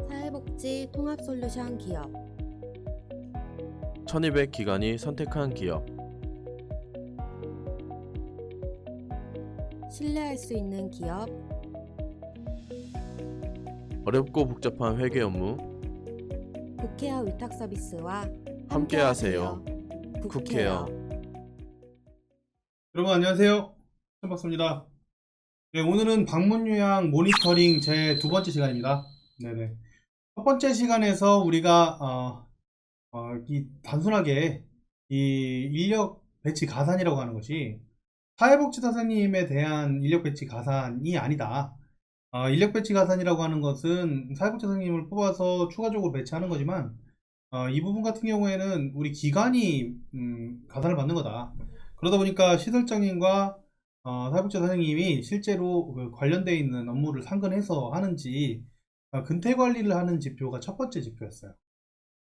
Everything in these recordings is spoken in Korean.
사회복지 통합솔루션 기업 1200 기관이 선택한 기업. 신뢰할 수 있는 기업 어렵고 복잡한 회계 업무 국회어 위탁 서비스와 함께하세요. 국회어. 여러분 안녕하세요. 천박사입니다. 네, 오늘은 방문 요양 모니터링 제 두 번째 시간입니다. 네네. 첫 번째 시간에서 우리가 단순하게 이 인력 배치 가산이라고 하는 것이 사회복지 선생님에 대한 인력 배치 가산이 아니다. 인력 배치 가산이라고 하는 것은 사회복지 선생님을 뽑아서 추가적으로 배치하는 거지만 이 부분 같은 경우에는 우리 기관이 가산을 받는 거다. 그러다 보니까 시설장님과 사회복지 선생님이 실제로 관련되어 있는 업무를 상근해서 하는지 근태 관리를 하는 지표가 첫 번째 지표였어요.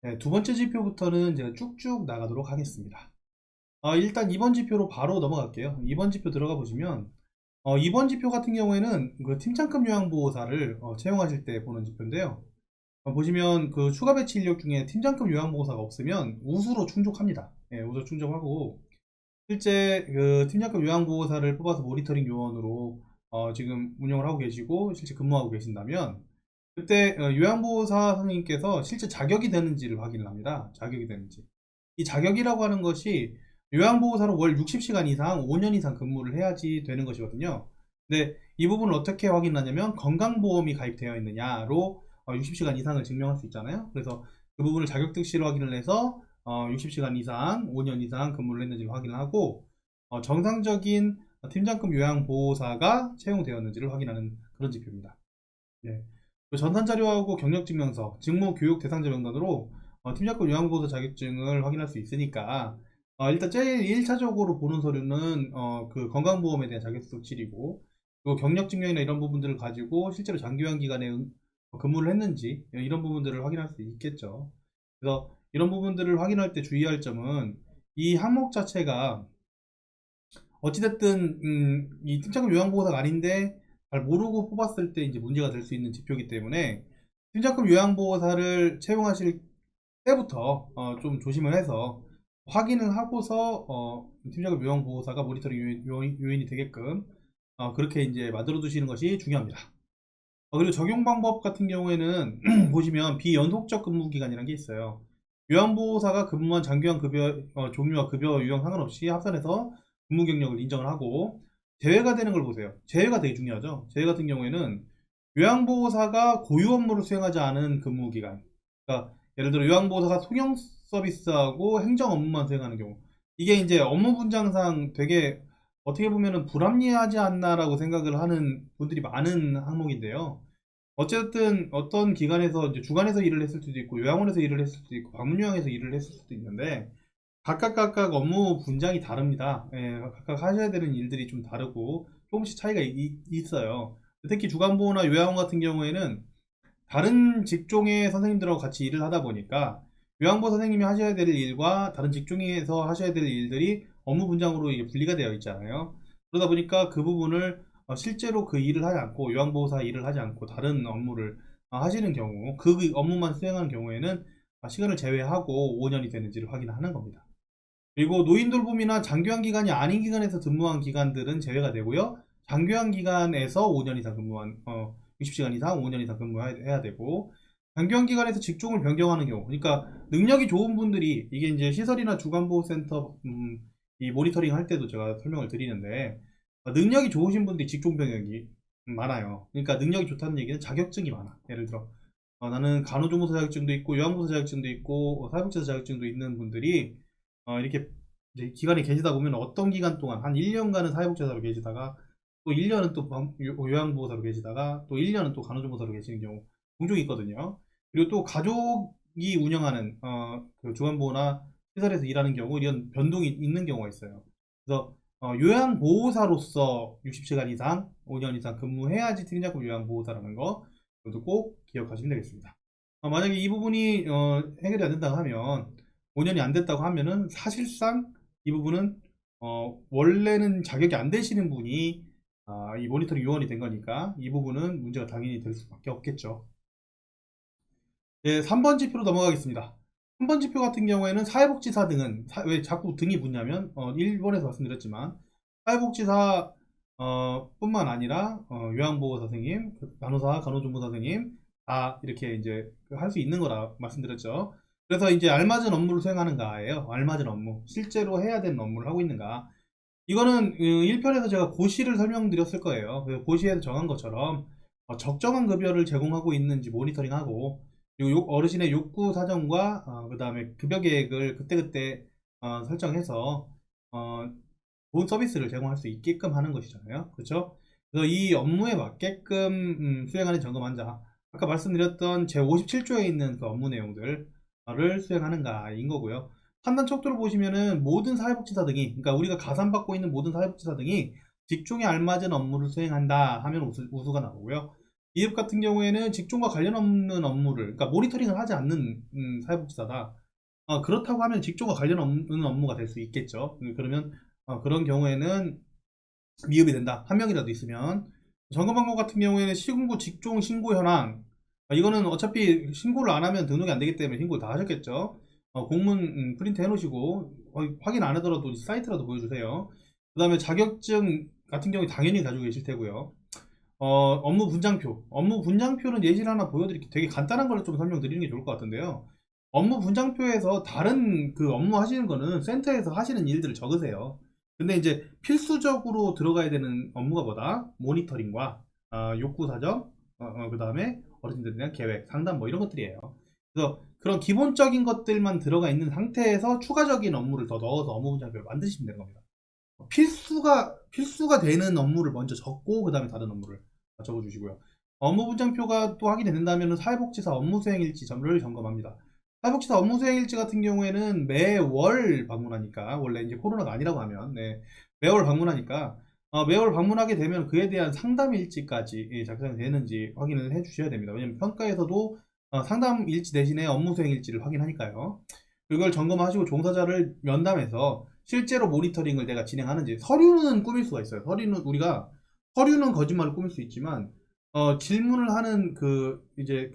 네, 두 번째 지표부터는 제가 쭉쭉 나가도록 하겠습니다. 일단 2번 지표로 바로 넘어갈게요. 2번 지표 들어가 보시면 2번 지표 같은 경우에는 그 팀장급 요양보호사를 채용하실 때 보는 지표인데요. 보시면 그 추가 배치 인력 중에 팀장급 요양보호사가 없으면 우수로 충족합니다. 예, 우수로 충족하고 실제 그 팀장급 요양보호사를 뽑아서 모니터링 요원으로 지금 운영을 하고 계시고 실제 근무하고 계신다면 그때 요양보호사 선생님께서 실제 자격이 되는지를 확인을 합니다. 자격이 되는지. 이 자격이라고 하는 것이 요양보호사로 월 60시간 이상 5년 이상 근무를 해야지 되는 것이거든요. 근데 이 부분을 어떻게 확인하냐면 건강보험이 가입되어 있느냐로 60시간 이상을 증명할 수 있잖아요. 그래서 그 부분을 자격 특시로 확인을 해서 60시간 이상 5년 이상 근무를 했는지를 확인을 하고 정상적인 팀장급 요양보호사가 채용되었는지를 확인하는 그런 지표입니다. 네. 전산자료하고 경력증명서, 직무 교육 대상자 명단으로 팀장급 요양보호사 자격증을 확인할 수 있으니까 일단 제일 1차적으로 보는 서류는 그 건강보험에 대한 자격증 실이고 그 경력증명이나 이런 부분들을 가지고 실제로 장기요양기관에 근무를 했는지 이런 부분들을 확인할 수 있겠죠. 그래서 이런 부분들을 확인할 때 주의할 점은 이 항목 자체가 어찌됐든 이 팀장급 요양보호사가 아닌데 잘 모르고 뽑았을 때 이제 문제가 될 수 있는 지표이기 때문에 팀장급 요양보호사를 채용하실 때부터 좀 조심을 해서 확인을 하고서 팀장급 요양보호사가 모니터링 요인이 되게끔 그렇게 이제 만들어 두시는 것이 중요합니다. 그리고 적용 방법 같은 경우에는 보시면 비연속적 근무 기간이라는 게 있어요. 요양보호사가 근무한 장기요양 급여 종류와 급여 유형 상관없이 합산해서 근무 경력을 인정을 하고 제외가 되는 걸 보세요. 제외가 되게 중요하죠. 제외 같은 경우에는 요양보호사가 고유 업무를 수행하지 않은 근무기간, 그러니까 예를 들어 요양보호사가 송영 서비스하고 행정 업무만 수행하는 경우, 이게 이제 업무 분장상 되게 어떻게 보면은 불합리하지 않나라고 생각을 하는 분들이 많은 항목인데요. 어쨌든 어떤 기관에서 이제 주간에서 일을 했을 수도 있고 요양원에서 일을 했을 수도 있고 방문요양에서 일을 했을 수도 있는데 각각 업무 분장이 다릅니다. 예, 각각 하셔야 되는 일들이 좀 다르고 조금씩 차이가 있어요. 특히 주간보호나 요양원 같은 경우에는 다른 직종의 선생님들하고 같이 일을 하다 보니까 요양보호 선생님이 하셔야 될 일과 다른 직종에서 하셔야 될 일들이 업무 분장으로 이게 분리가 되어 있잖아요. 그러다 보니까 그 부분을 실제로 그 일을 하지 않고 요양보호사 일을 하지 않고 다른 업무를 하시는 경우 그 업무만 수행하는 경우에는 시간을 제외하고 5년이 되는지를 확인하는 겁니다. 그리고 노인돌봄이나 장기요양 기간이 아닌 기관에서 근무한 기간들은 제외가 되고요. 장기요양 기간에서 5년 이상 근무한 60시간 이상 5년 이상 근무해야 되고 장기요양 기관에서 직종을 변경하는 경우, 그러니까 능력이 좋은 분들이 이게 이제 시설이나 주간보호센터 이 모니터링 할 때도 제가 설명을 드리는데 능력이 좋으신 분들이 직종 변경이 많아요. 그러니까 능력이 좋다는 얘기는 자격증이 많아. 예를 들어 나는 간호조무사 자격증도 있고 요양보호사 자격증도 있고 사회복지사 자격증도 있는 분들이 이렇게 이제 기간에 계시다 보면 어떤 기간 동안 한 1년간은 사회복지사로 계시다가 또 1년은 또 요양보호사로 계시다가 또 1년은 또 간호조무사로 계시는 경우 종종 있거든요. 그리고 또 가족이 운영하는 그 주간보호나 시설에서 일하는 경우 이런 변동이 있는 경우가 있어요. 그래서 요양보호사로서 60시간 이상 5년 이상 근무해야지 팀장급 요양보호사라는 거 저도 꼭 기억하시면 되겠습니다. 만약에 이 부분이 해결이 안 된다고 하면 5년이 안 됐다고 하면은 사실상 이 부분은 원래는 자격이 안 되시는 분이 이 모니터링 요원이 된 거니까 이 부분은 문제가 당연히 될 수밖에 없겠죠. 네, 3번 지표로 넘어가겠습니다. 3번 지표 같은 경우에는 사회복지사 등은 왜 자꾸 등이 붙냐면 1번에서 말씀드렸지만 사회복지사 뿐만 아니라 요양보호사 선생님, 간호사, 간호조무사 선생님 다 이렇게 이제 할 수 있는 거라 말씀드렸죠. 그래서 이제 알맞은 업무를 수행하는가예요. 알맞은 업무, 실제로 해야 되는 업무를 하고 있는가. 이거는 1편에서 제가 고시를 설명드렸을 거예요. 그 고시에서 정한 것처럼 적정한 급여를 제공하고 있는지 모니터링하고, 그리고 어르신의 욕구 사정과 그 다음에 급여 계획을 그때그때 설정해서 좋은 서비스를 제공할 수 있게끔 하는 것이잖아요. 그렇죠? 그래서 이 업무에 맞게끔 수행하는 점검한자. 아까 말씀드렸던 제57조에 있는 그 업무 내용들을 수행하는가인 거고요. 판단 척도를 보시면은 모든 사회복지사 등이, 그러니까 우리가 가산받고 있는 모든 사회복지사 등이 직종에 알맞은 업무를 수행한다 하면 우수가 나오고요. 이업 같은 경우에는 직종과 관련 없는 업무를, 그러니까 모니터링을 하지 않는 사회복지사다. 그렇다고 하면 직종과 관련 없는 업무가 될 수 있겠죠. 그러면 그런 경우에는 미흡이 된다. 한 명이라도 있으면. 점검 방법 같은 경우에는 신고 직종 신고 현황. 이거는 어차피 신고를 안 하면 등록이 안 되기 때문에 신고를 다 하셨겠죠. 공문 프린트 해놓으시고 확인 안 하더라도 사이트라도 보여주세요. 그 다음에 자격증 같은 경우에 당연히 가지고 계실 테고요. 업무 분장표. 업무 분장표는 예시를 하나 보여드릴게요. 되게 간단한 걸 좀 설명드리는 게 좋을 것 같은데요. 업무 분장표에서 다른 그 업무 하시는 거는 센터에서 하시는 일들을 적으세요. 근데 이제 필수적으로 들어가야 되는 업무가 뭐다? 모니터링과 욕구 사정, 그 다음에 어르신들에 대한 계획, 상담 뭐 이런 것들이에요. 그래서 그런 기본적인 것들만 들어가 있는 상태에서 추가적인 업무를 더 넣어서 업무 분장표를 만드시면 되는 겁니다. 필수가 되는 업무를 먼저 적고 그 다음에 다른 업무를 적어주시고요. 업무 분장표가 또 확인이 된다면 사회복지사 업무 수행일지를 점검합니다. 사회복지사 업무 수행일지 같은 경우에는 매월 방문하니까, 원래 이제 코로나가 아니라고 하면 매월 방문하니까 매월 방문하게 되면 그에 대한 상담 일지까지 작성이 되는지 확인을 해 주셔야 됩니다. 왜냐면 평가에서도 상담 일지 대신에 업무 수행 일지를 확인하니까요. 그걸 점검하시고 종사자를 면담해서 실제로 모니터링을 내가 진행하는지. 서류는 꾸밀 수가 있어요. 서류는 거짓말을 꾸밀 수 있지만 질문을 하는 이제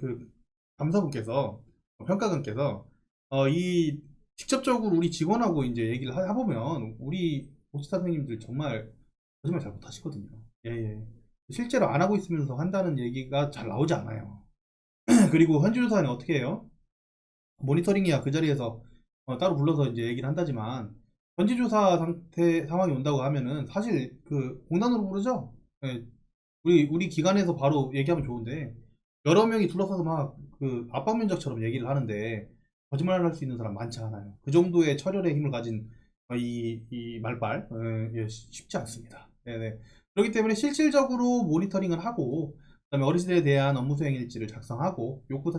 감사분께서, 평가관께서 이 직접적으로 우리 직원하고 이제 얘기를 해보면 우리 복지사 선생님들 정말 거짓말 잘 못하시거든요. 예. 실제로 안 하고 있으면서 한다는 얘기가 잘 나오지 않아요. 그리고 현지조사는 어떻게 해요? 모니터링이야 그 자리에서 따로 불러서 이제 얘기를 한다지만, 현지조사 상황이 온다고 하면은 사실 공단으로 부르죠. 예, 우리 기관에서 바로 얘기하면 좋은데 여러 명이 둘러싸서 막 압박 면접처럼 얘기를 하는데 거짓말을 할 수 있는 사람 많지 않아요. 그 정도의 철혈의 힘을 가진 이 말빨 쉽지 않습니다. 네네. 그렇기 때문에 실질적으로 모니터링을 하고, 그다음에 어르신들에 대한 업무 수행 일지를 작성하고 욕구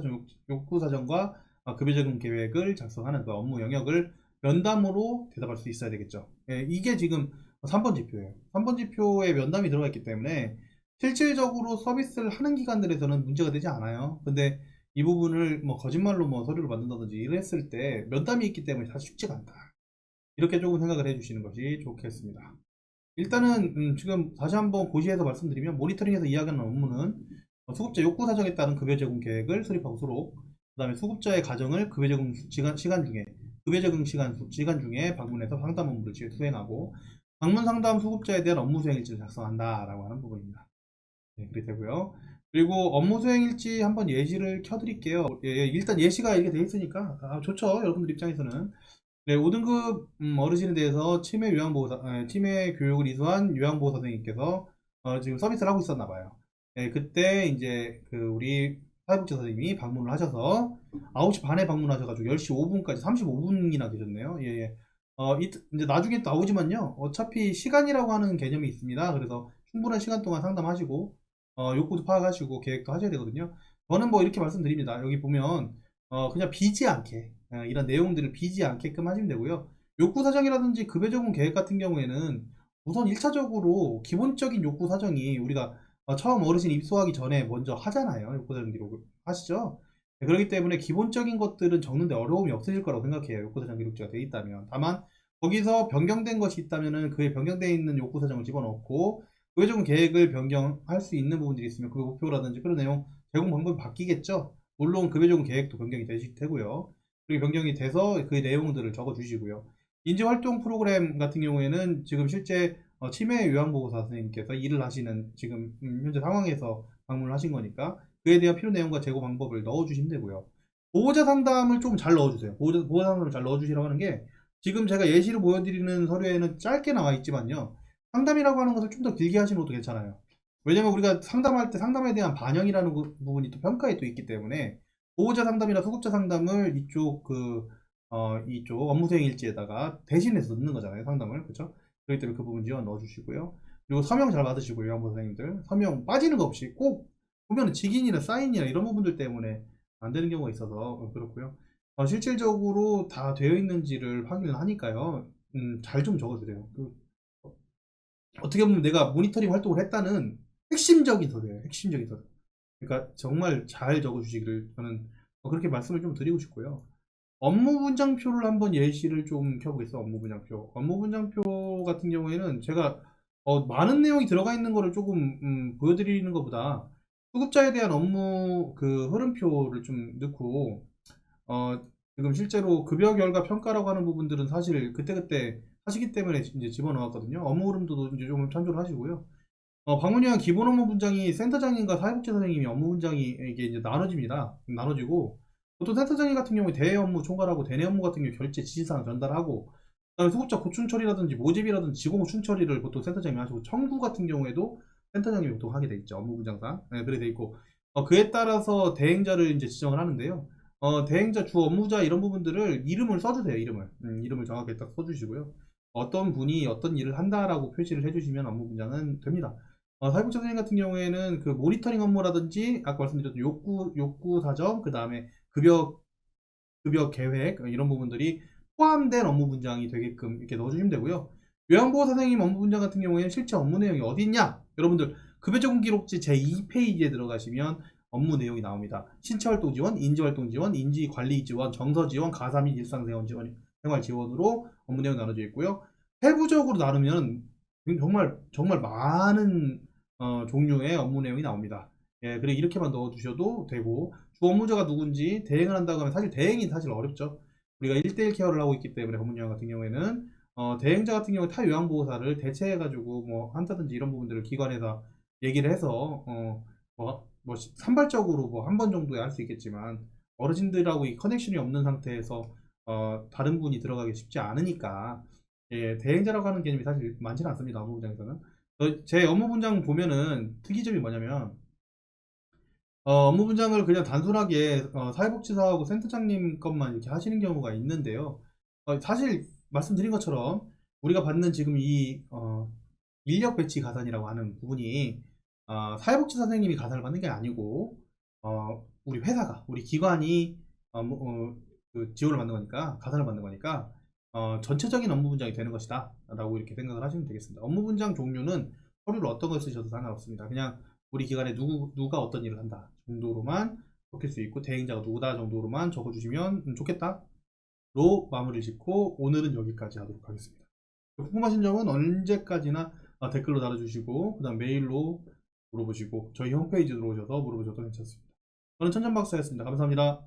사정과 급여 제공 계획을 작성하는 그 업무 영역을 면담으로 대답할 수 있어야 되겠죠. 이게 지금 3번 지표예요. 3번 지표에 면담이 들어가 있기 때문에 실질적으로 서비스를 하는 기관들에서는 문제가 되지 않아요. 근데 이 부분을 거짓말로 서류를 만든다든지 이랬을 때 면담이 있기 때문에 사실 쉽지가 않다. 이렇게 조금 생각을 해주시는 것이 좋겠습니다. 일단은 지금 다시 한번 고시에서 말씀드리면, 모니터링에서 이야기하는 업무는 수급자 욕구 사정에 따른 급여 제공 계획을 수립하고 수록, 그 다음에 수급자의 가정을 급여 제공 시간 중에 방문해서 상담 업무를 수행하고, 방문 상담 수급자에 대한 업무 수행일지를 작성한다 라고 하는 부분입니다. 네, 그렇게 되고요. 그리고 업무 수행일지 한번 예시를 켜드릴게요. 일단 예시가 이렇게 되어 있으니까 좋죠, 여러분들 입장에서는. 네, 5등급 어르신에 대해서 치매 교육을 이수한 요양보호사 선생님께서 지금 서비스를 하고 있었나 봐요. 네, 그때 이제 우리 사회복지 선생님이 방문을 하셔서 9시 반에 방문하셔가지고 10시 5분까지 35분이나 계셨네요. 예. 이제 나중에 나오지만요, 어차피 시간이라고 하는 개념이 있습니다. 그래서 충분한 시간 동안 상담하시고 욕구도 파악하시고 계획도 하셔야 되거든요. 저는 이렇게 말씀드립니다. 여기 보면 그냥 비지 않게 이런 내용들을 비지 않게끔 하시면 되고요. 욕구 사정이라든지 급여 제공 계획 같은 경우에는 우선 1차적으로 기본적인 욕구 사정이 우리가 처음 어르신 입소하기 전에 먼저 하잖아요. 욕구 사정 기록을 하시죠. 네, 그렇기 때문에 기본적인 것들은 적는데 어려움이 없으실 거라고 생각해요. 욕구 사정 기록지가 되어 있다면. 다만 거기서 변경된 것이 있다면은 그에 변경되어 있는 욕구 사정을 집어넣고, 구체적인 계획을 변경할 수 있는 부분들이 있으면 그 목표라든지 그런 내용 제공 방법이 바뀌겠죠. 물론 급여적인 계획도 변경이 되실 테고요. 그리고 변경이 돼서 그 내용들을 적어 주시고요. 인지활동 프로그램 같은 경우에는 지금 실제 치매 요양보호사 선생님께서 일을 하시는 지금 현재 상황에서 방문을 하신 거니까 그에 대한 필요 내용과 제고 방법을 넣어 주시면 되고요. 보호자 상담을 좀 잘 넣어주세요. 보호자 상담을 잘 넣어주시라고 하는 게 지금 제가 예시로 보여드리는 서류에는 짧게 나와 있지만요. 상담이라고 하는 것을 좀 더 길게 하시는 것도 괜찮아요. 왜냐면 우리가 상담할 때 상담에 대한 반영이라는 부분이 또 평가에 또 있기 때문에 보호자 상담이나 소급자 상담을 이쪽 업무 수행 일지에다가 대신해서 넣는 거잖아요. 상담을. 그렇죠? 그렇기 때문에 그 부분 지원 넣어주시고요. 그리고 서명 잘 받으시고요. 요양보 선생님들. 서명 빠지는 거 없이 꼭 보면 직인이나 사인이나 이런 부분들 때문에 안 되는 경우가 있어서 그렇고요. 실질적으로 다 되어 있는지를 확인을 하니까요. 잘 좀 적어주세요. 어떻게 보면 내가 모니터링 활동을 했다는 핵심적인 서류예요. 핵심적인 서류. 그러니까 정말 잘 적어주시기를 저는 그렇게 말씀을 좀 드리고 싶고요. 업무 분장표를 한번 예시를 좀 켜보겠습니다. 업무 분장표. 업무 분장표 같은 경우에는 제가 많은 내용이 들어가 있는 거를 조금 보여드리는 것보다 수급자에 대한 업무 그 흐름표를 좀 넣고 지금 실제로 급여 결과 평가라고 하는 부분들은 사실 그때그때 하시기 때문에 이제 집어넣었거든요. 업무 흐름도 이제 좀 참조를 하시고요. 방문위원 기본 업무 분장이 센터장님과 사회복지 선생님이 업무 분장이 이게 이제 나눠집니다. 나눠지고 보통 센터장님 같은 경우에 대외 업무 총괄하고 대내 업무 같은 경우 결제 지시사항 전달하고 그다음에 소속자 고충 처리라든지 모집이라든지 직원 고충 처리를 보통 센터장님이 하시고 청구 같은 경우에도 센터장님이 보통 하게 돼 있죠. 업무 분장상. 네, 그래 돼 있고 그에 따라서 대행자를 이제 지정을 하는데요. 대행자, 주 업무자 이런 부분들을 이름을 써주세요. 이름을 정확하게 딱 써주시고요. 어떤 분이 어떤 일을 한다라고 표시를 해주시면 업무 분장은 됩니다. 사회복지 선생님 같은 경우에는 그 모니터링 업무라든지 아까 말씀드렸던 욕구 사정, 그 다음에 급여 계획 이런 부분들이 포함된 업무 분장이 되게끔 이렇게 넣어주시면 되고요. 요양보호 선생님 업무 분장 같은 경우에는 실제 업무 내용이 어디 있냐? 여러분들 급여 적용 기록지 제2페이지에 들어가시면 업무 내용이 나옵니다. 신체활동 지원, 인지활동 지원, 인지관리 지원, 정서 지원, 가사 및 일상생활 지원, 생활 지원으로 업무 내용이 나눠져 있고요. 세부적으로 나누면 정말 많은 종류의 업무 내용이 나옵니다. 예, 그리고 이렇게만 넣어주셔도 되고 주 업무자가 누군지 대행을 한다고 하면 사실 대행이 사실 어렵죠. 우리가 1대1 케어를 하고 있기 때문에 법문요양 같은 경우에는 대행자 같은 경우 타 요양보호사를 대체해가지고 뭐 한다든지 이런 부분들을 기관에서 얘기를 해서 뭐 산발적으로 뭐 한 번 정도에 할 수 있겠지만 어르신들하고 이 커넥션이 없는 상태에서 다른 분이 들어가기 쉽지 않으니까 예, 대행자라고 하는 개념이 사실 많지는 않습니다. 업무 분장에서는. 제 업무 분장 보면은 특이점이 뭐냐면 업무 분장을 그냥 단순하게 사회복지사하고 센터장님 것만 이렇게 하시는 경우가 있는데요. 사실 말씀드린 것처럼 우리가 받는 지금 이 인력 배치 가산이라고 하는 부분이 사회복지 선생님이 가산을 받는 게 아니고 우리 회사가 우리 기관이 그 지원을 받는 거니까 가산을 받는 거니까 전체적인 업무 분장이 되는 것이다 라고 이렇게 생각을 하시면 되겠습니다. 업무 분장 종류는 서류를 어떤 걸 쓰셔도 상관없습니다. 그냥 우리 기관에 누가 어떤 일을 한다 정도로만 적힐 수 있고 대행자가 누구다 정도로만 적어주시면 좋겠다 로 마무리를 짓고 오늘은 여기까지 하도록 하겠습니다. 궁금하신 점은 언제까지나 댓글로 달아주시고 그 다음 메일로 물어보시고 저희 홈페이지 들어오셔서 물어보셔도 괜찮습니다. 저는 천천박사였습니다. 감사합니다.